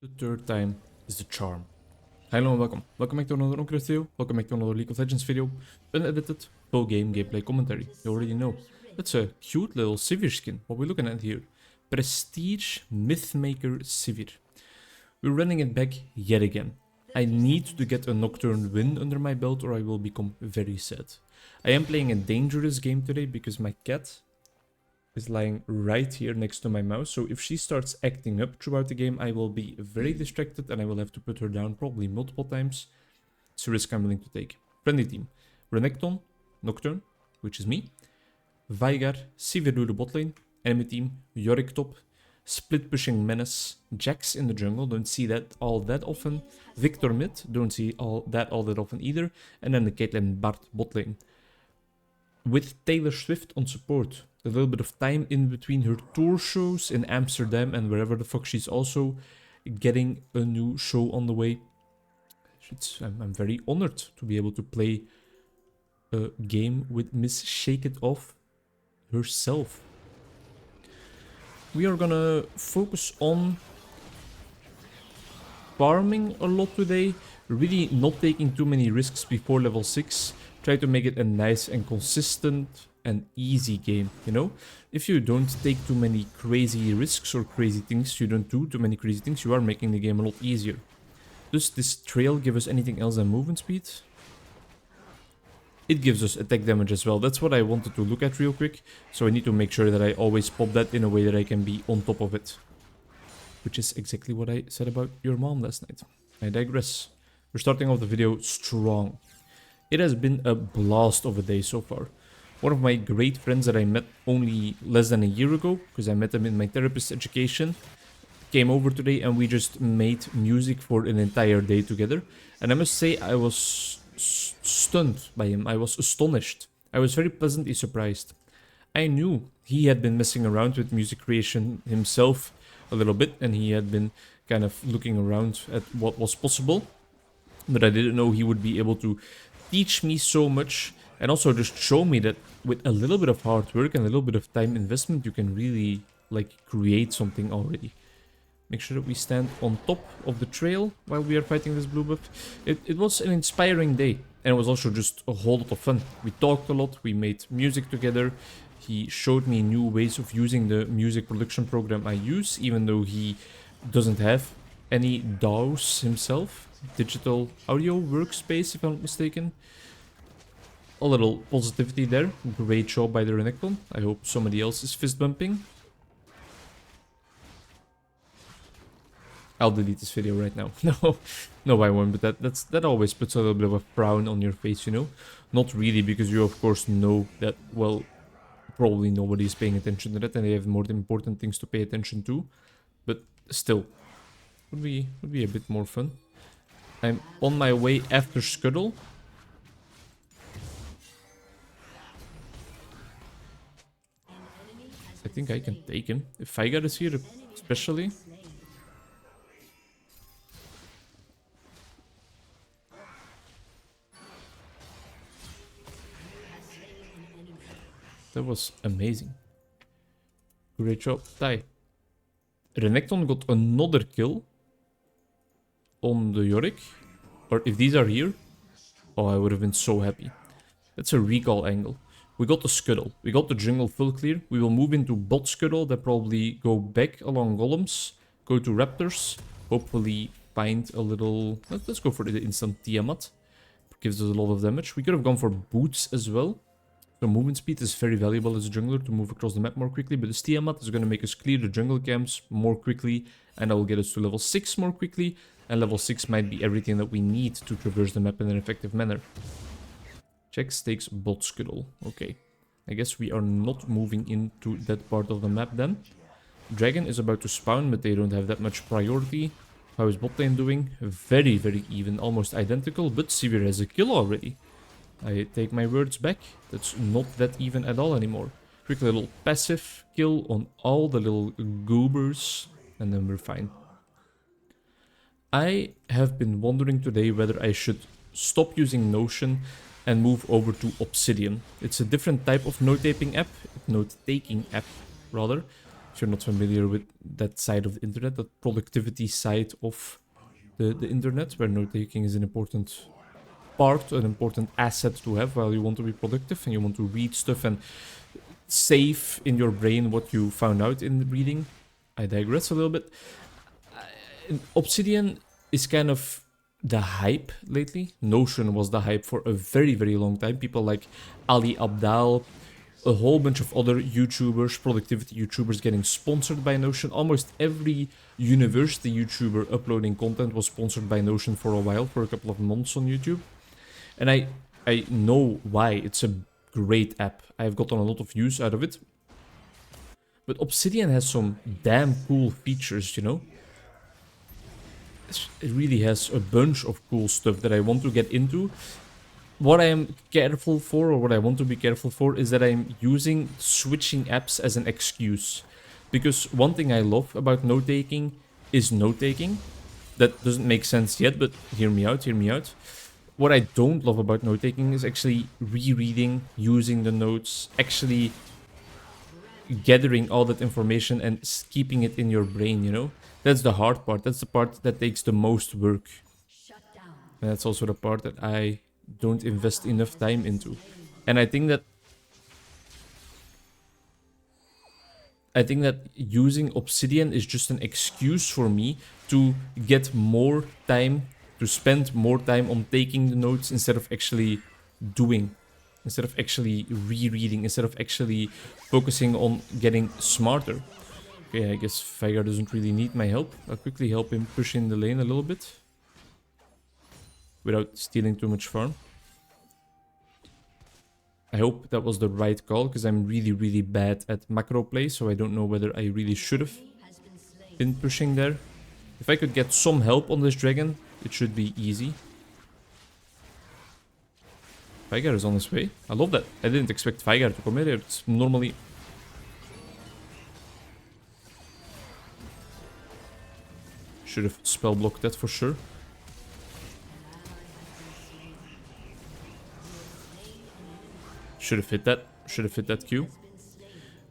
The third time is the charm. Hello and welcome. Welcome back to another Onkruid video. Welcome back to another League of Legends video. Unedited, full game gameplay commentary. You already know. That's a cute little Sivir skin. What we're looking at here. Prestige Mythmaker Sivir. We're running it back yet again. I need to get a Nocturne win under my belt or I will become very sad. I am playing a dangerous game today because my cat is lying right here next to my mouse, so if she starts acting up throughout the game, I will be very distracted and I will have to put her down probably multiple times. It's a risk I'm willing to take. Friendly team. Renekton, Nocturne, which is me. Veigar, Sivir do the bot lane. Enemy team, Yorick top. Split pushing Menace. Jax in the jungle, don't see that all that often. Victor mid, don't see all that often either. And then the Caitlyn Bard bot lane. With Taylor Swift on support. A little bit of time in between her tour shows in Amsterdam and wherever the fuck she's also getting a new show on the way. I'm very honored to be able to play a game with Miss Shake It Off herself. We are gonna focus on farming a lot today, really not taking too many risks before level 6. Try to make it a nice and consistent and easy game, you know? If you don't take too many crazy risks or crazy things, you don't do too many crazy things, you are making the game a lot easier. Does this trail give us anything else than movement speed? It gives us attack damage as well. That's what I wanted to look at real quick. So I need to make sure that I always pop that in a way that I can be on top of it. Which is exactly what I said about your mom last night. I digress. We're starting off the video strong. It has been a blast of a day so far. One of my great friends that I met only less than a year ago, because I met him in my therapist education, came over today and we just made music for an entire day together. And I must say I was stunned by him. I was astonished. I was very pleasantly surprised. I knew he had been messing around with music creation himself a little bit and he had been kind of looking around at what was possible. But I didn't know he would be able to teach me so much and also just show me that with a little bit of hard work and a little bit of time investment, you can really like create something already. Make sure that we stand on top of the trail while we are fighting this blue buff. It was an inspiring day and it was also just a whole lot of fun. We talked a lot, we made music together. He showed me new ways of using the music production program I use, even though he doesn't have any DAWs himself. Digital audio workspace, if I'm not mistaken. A little positivity there. Great job by the Renekton. I hope somebody else is fist bumping. I'll delete this video right now. No, I won't. But that always puts a little bit of a frown on your face, you know. Not really, because you of course know that, well, probably nobody is paying attention to that, and they have more important things to pay attention to. But still, would be a bit more fun. I'm on my way after Scuttle. I think I can take him. If Veigar is here, especially. That was amazing. Great job, Tai. Renekton got another kill on the Yorick. Or if these are here, oh, I would have been so happy. That's a recall angle. We got the Scuttle. We got the jungle full clear. We will move into bot Scuttle. That probably go back along golems. Go to raptors. Hopefully find a little... Let's go for the instant Tiamat. Gives us a lot of damage. We could have gone for boots as well. So movement speed is very valuable as a jungler to move across the map more quickly. But this Tiamat is going to make us clear the jungle camps more quickly. And that will get us to level 6 more quickly. And level 6 might be everything that we need to traverse the map in an effective manner. Check stakes bot Scuttle. Okay. I guess we are not moving into that part of the map then. Dragon is about to spawn, but they don't have that much priority. How is bot lane doing? Very, very even. Almost identical, but Sivir has a kill already. I take my words back. That's not that even at all anymore. Quick little passive kill on all the little goobers. And then we're fine. I have been wondering today whether I should stop using Notion and move over to Obsidian. It's a different type of note-taking app, rather. If you're not familiar with that side of the internet, that productivity side of the internet, where note-taking is an important part, an important asset to have while you want to be productive and you want to read stuff and save in your brain what you found out in the reading. I digress a little bit. Obsidian is kind of the hype lately. Notion was the hype for a very, very long time. People like Ali Abdal, a whole bunch of other YouTubers, productivity YouTubers getting sponsored by Notion. Almost every university YouTuber uploading content was sponsored by Notion for a while, for a couple of months on YouTube. And I know why. It's a great app. I've gotten a lot of use out of it. But Obsidian has some damn cool features, you know? It really has a bunch of cool stuff that I want to get into. What I am careful for, or what I want to be careful for, is that I'm using switching apps as an excuse. Because one thing I love about note-taking is note-taking. That doesn't make sense yet, but hear me out, hear me out. What I don't love about note-taking is actually rereading, using the notes, actually gathering all that information and keeping it in your brain, you know? That's the hard part. That's the part that takes the most work. And that's also the part that I don't invest enough time into. And I think that using Obsidian is just an excuse for me to get more time, to spend more time on taking the notes instead of actually doing, instead of actually rereading, instead of actually focusing on getting smarter. Okay, I guess Veigar doesn't really need my help. I'll quickly help him push in the lane a little bit without stealing too much farm. I hope that was the right call, because I'm really, really bad at macro play, so I don't know whether I really should have been pushing there. If I could get some help on this dragon, it should be easy. Veigar is on his way. I love that. I didn't expect Veigar to come in here. It's normally... Should have spell blocked that for sure. Should have hit that. Should have hit that Q.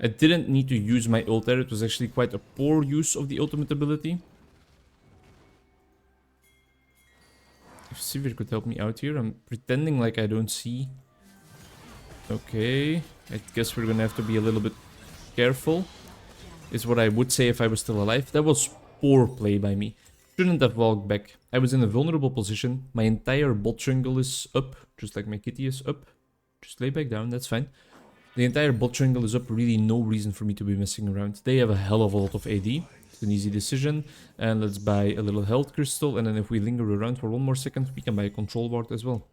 I didn't need to use my ult there. It was actually quite a poor use of the ultimate ability. If Sivir could help me out here. I'm pretending like I don't see. Okay. I guess we're gonna have to be a little bit careful. Is what I would say if I was still alive. That was poor play by me. Shouldn't have walked back. I was in a vulnerable position. My entire bot jungle is up. Just like my kitty is up. Just lay back down, that's fine. The entire bot jungle is up, really no reason for me to be messing around. They have a hell of a lot of AD. It's an easy decision. And let's buy a little health crystal. And then if we linger around for one more second, we can buy a control ward as well.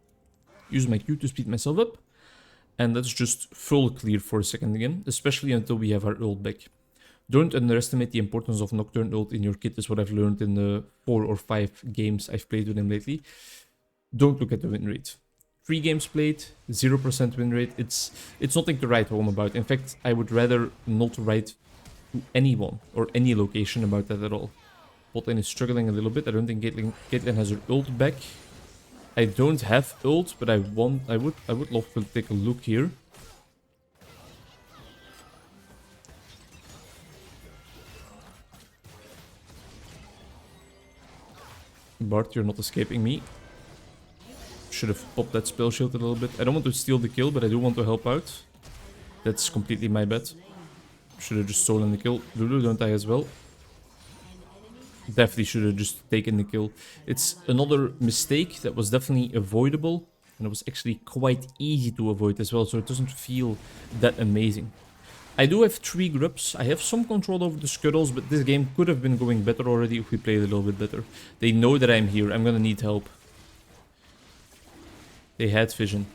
Use my Q to speed myself up. And let's just full clear for a second again. Especially until we have our ult back. Don't underestimate the importance of Nocturne ult in your kit, is what I've learned in the 4 or 5 games I've played with him lately. Don't look at the win rate. 3 games played, 0% win rate. It's nothing to write home about. In fact, I would rather not write to anyone or any location about that at all. Botlane is struggling a little bit. I don't think Caitlyn has her ult back. I don't have ult, but I would love to take a look here. Bart, you're not escaping me. Should have popped that spell shield a little bit. I don't want to steal the kill, but I do want to help out. That's completely my bad. Should have just stolen the kill. Lulu, don't die as well. Definitely should have just taken the kill. It's another mistake that was definitely avoidable. And it was actually quite easy to avoid as well, so it doesn't feel that amazing. I do have 3 grubs. I have some control over the scuttles, but this game could have been going better already if we played a little bit better. They know that I'm here. I'm gonna need help. They had vision.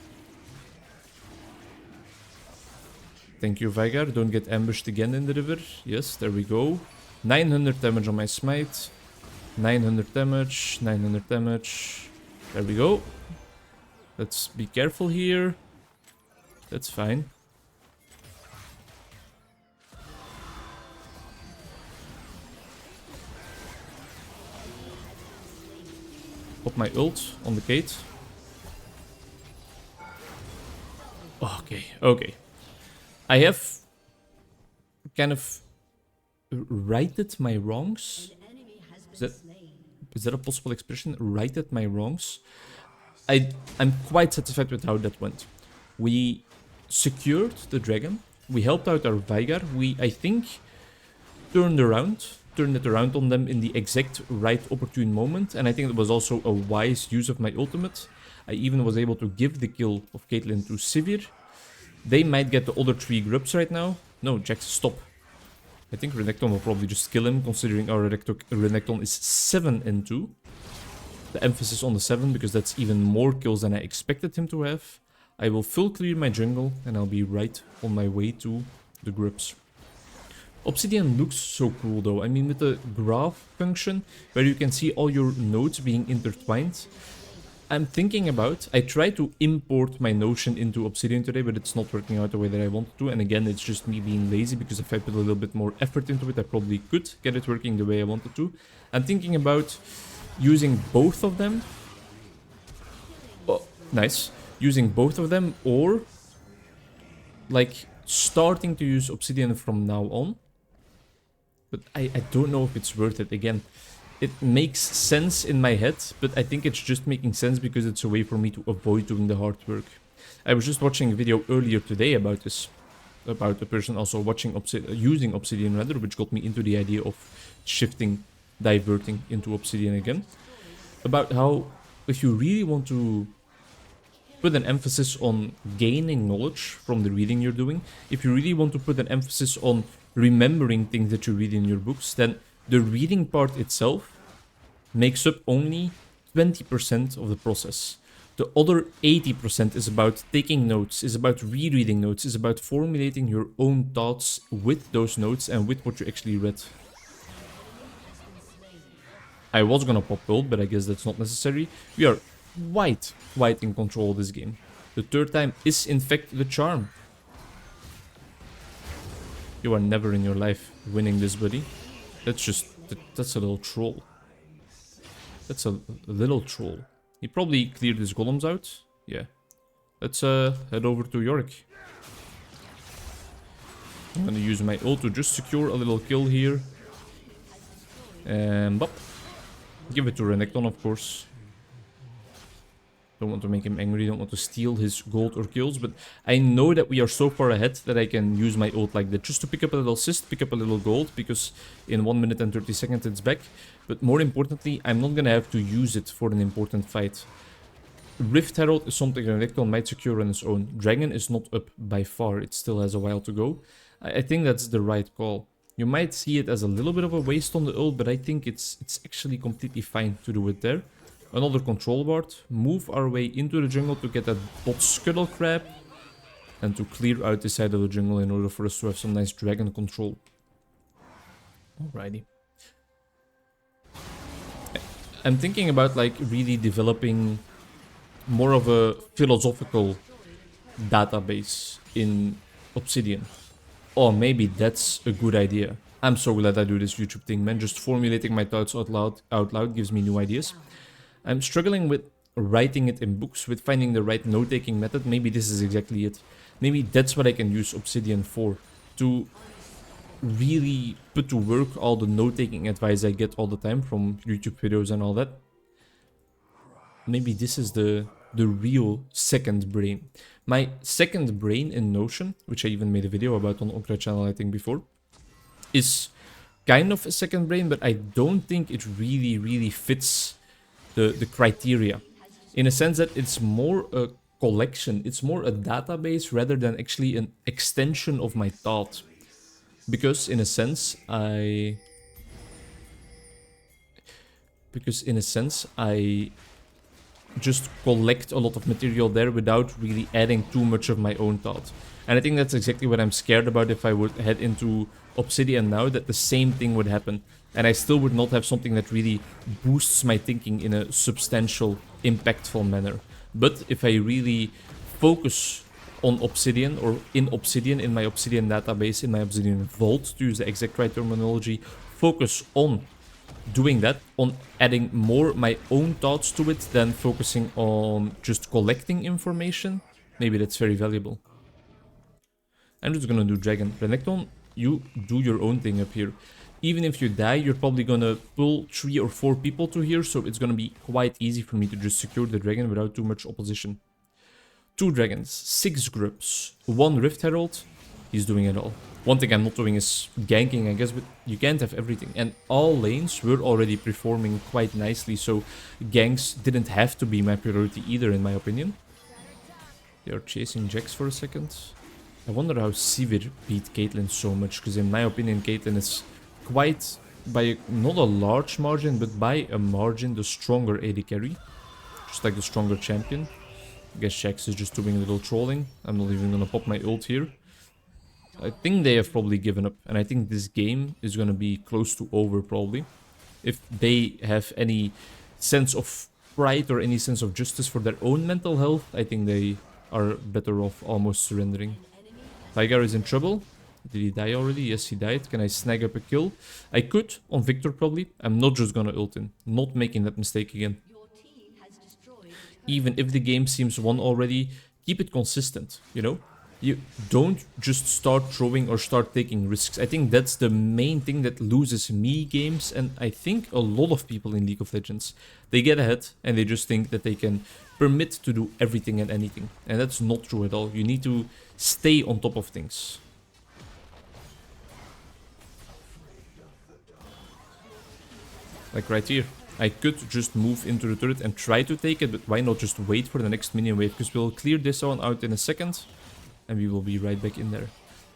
Thank you, Veigar. Don't get ambushed again in the river. Yes, there we go. 900 damage on my smite. 900 damage. 900 damage. There we go. Let's be careful here. That's fine. Pop my ult on the gate. Okay, okay. I have kind of righted my wrongs. Is that, is that a possible expression? Righted my wrongs. I'm quite satisfied with how that went. We secured the dragon. We helped out our Veigar. We, I think, turned it around on them in the exact right opportune moment. And I think it was also a wise use of my ultimate. I even was able to give the kill of Caitlyn to Sivir. They might get the other 3 groups right now. No, Jax, stop. I think Renekton will probably just kill him, considering our Renekton is 7-2. The emphasis on the 7, because that's even more kills than I expected him to have. I will full clear my jungle, and I'll be right on my way to the groups. Obsidian looks so cool though. I mean, with the graph function, where you can see all your nodes being intertwined. I'm thinking about, I tried to import my Notion into Obsidian today, but it's not working out the way that I wanted to. And again, it's just me being lazy, because if I put a little bit more effort into it, I probably could get it working the way I wanted to. I'm thinking about using both of them. Oh, nice. Using both of them, or like starting to use Obsidian from now on. But I don't know if it's worth it. Again, it makes sense in my head, but I think it's just making sense because it's a way for me to avoid doing the hard work. I was just watching a video earlier today about this, about a person also watching using Obsidian rather, which got me into the idea of diverting into Obsidian again. About how if you really want to put an emphasis on gaining knowledge from the reading you're doing, if you really want to put an emphasis on remembering things that you read in your books, then the reading part itself makes up only 20% of the process. The other 80% is about taking notes, is about rereading notes, is about formulating your own thoughts with those notes and with what you actually read. I was gonna pop gold, but I guess that's not necessary. We are quite in control of this game. The 3rd time is in fact the charm. You are never in your life winning this, buddy. That's a little troll. That's a little troll. He probably cleared his golems out. Yeah. Let's head over to Yorick. I'm gonna use my ult to just secure a little kill here. And bop. Give it to Renekton, of course. Don't want to make him angry, don't want to steal his gold or kills, but I know that we are so far ahead that I can use my ult like that, just to pick up a little assist, pick up a little gold, because in 1 minute and 30 seconds it's back. But more importantly, I'm not gonna have to use it for an important fight. Rift Herald is something Renekton might secure on his own. Dragon is not up by far, it still has a while to go. I think that's the right call. You might see it as a little bit of a waste on the ult, but I think it's actually completely fine to do it there. Another control ward, move our way into the jungle to get that bot scuttle crab, and to clear out this side of the jungle in order for us to have some nice dragon control. Alrighty. I'm thinking about like really developing more of a philosophical database in Obsidian. Oh, maybe that's a good idea. I'm so glad I do this YouTube thing, man. Just formulating my thoughts out loud gives me new ideas. I'm struggling with writing it in books, with finding the right note-taking method. Maybe this is exactly it. Maybe that's what I can use Obsidian for. To really put to work all the note-taking advice I get all the time from YouTube videos and all that. Maybe this is the real second brain. My second brain in Notion, which I even made a video about on Onkruid channel I think before, is kind of a second brain, but I don't think it really fits the criteria, in a sense that it's more a collection, it's more a database rather than actually an extension of my thought. Because in a sense I just collect a lot of material there without really adding too much of my own thought. And I think that's exactly what I'm scared about if I would head into Obsidian now, that the same thing would happen. And I still would not have something that really boosts my thinking in a substantial, impactful manner. But if I really focus on Obsidian, or in Obsidian, in my Obsidian database, in my Obsidian vault, to use the exact right terminology, focus on doing that, on adding more my own thoughts to it than focusing on just collecting information, maybe that's very valuable. I'm just gonna do Dragon. Renekton you do your own thing up here. Even if you die, you're probably gonna pull 3 or 4 people to here, so it's gonna be quite easy for me to just secure the dragon without too much opposition. 2 dragons, 6 groups, 1 Rift Herald. He's doing it all. One thing I'm not doing is ganking, I guess, but you can't have everything. And all lanes were already performing quite nicely, so ganks didn't have to be my priority either, in my opinion. They are chasing Jax for a second. I wonder how Sivir beat Caitlyn so much, because in my opinion, Caitlyn is quite, by not a large margin, but by a margin, the stronger AD carry. Just like the stronger champion. I guess Jax is just doing a little trolling. I'm not even gonna pop my ult here. I think they have probably given up, and I think this game is gonna be close to over, probably. If they have any sense of pride or any sense of justice for their own mental health, I think they are better off almost surrendering. Tiger is in trouble. Did he die already? Yes, he died. Can I snag up a kill? I could, on Victor probably. I'm not just gonna ult in. Not making that mistake again. Even if the game seems won already, keep it consistent, you know? You don't just start throwing or start taking risks. I think that's the main thing that loses me games, and I think a lot of people in League of Legends. They get ahead and they just think that they can permit to do everything and anything. And that's not true at all. You need to stay on top of things. Like right here. I could just move into the turret and try to take it, but why not just wait for the next minion wave? Because we'll clear this one out in a second, and we will be right back in there.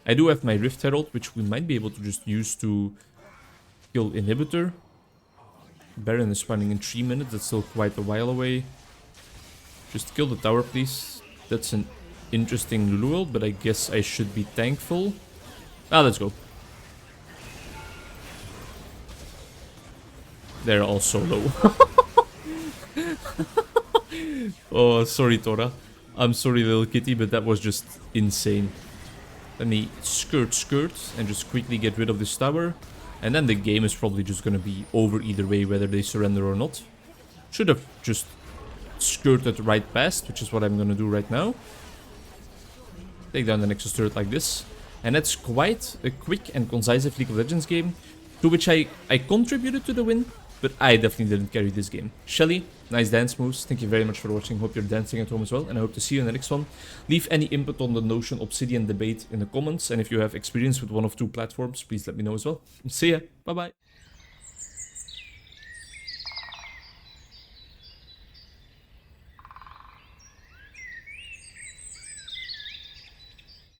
I do have my Rift Herald, which we might be able to just use to kill Inhibitor. Baron is spawning in 3 minutes, that's still quite a while away. Just kill the tower, please. That's an interesting Lulu ult, but I guess I should be thankful. Ah, let's go. They're all so low. Oh, sorry, Tora. I'm sorry, little kitty, but that was just insane. Let me skirt and just quickly get rid of this tower. And then the game is probably just gonna be over either way, whether they surrender or not. Should have just skirted right past, which is what I'm gonna do right now. Take down the Nexus turret like this. And that's quite a quick and concise League of Legends game, to which I contributed to the win. But I definitely didn't carry this game. Shelly, nice dance moves. Thank you very much for watching. Hope you're dancing at home as well. And I hope to see you in the next one. Leave any input on the Notion Obsidian debate in the comments. And if you have experience with one of 2 platforms, please let me know as well. See ya. Bye-bye.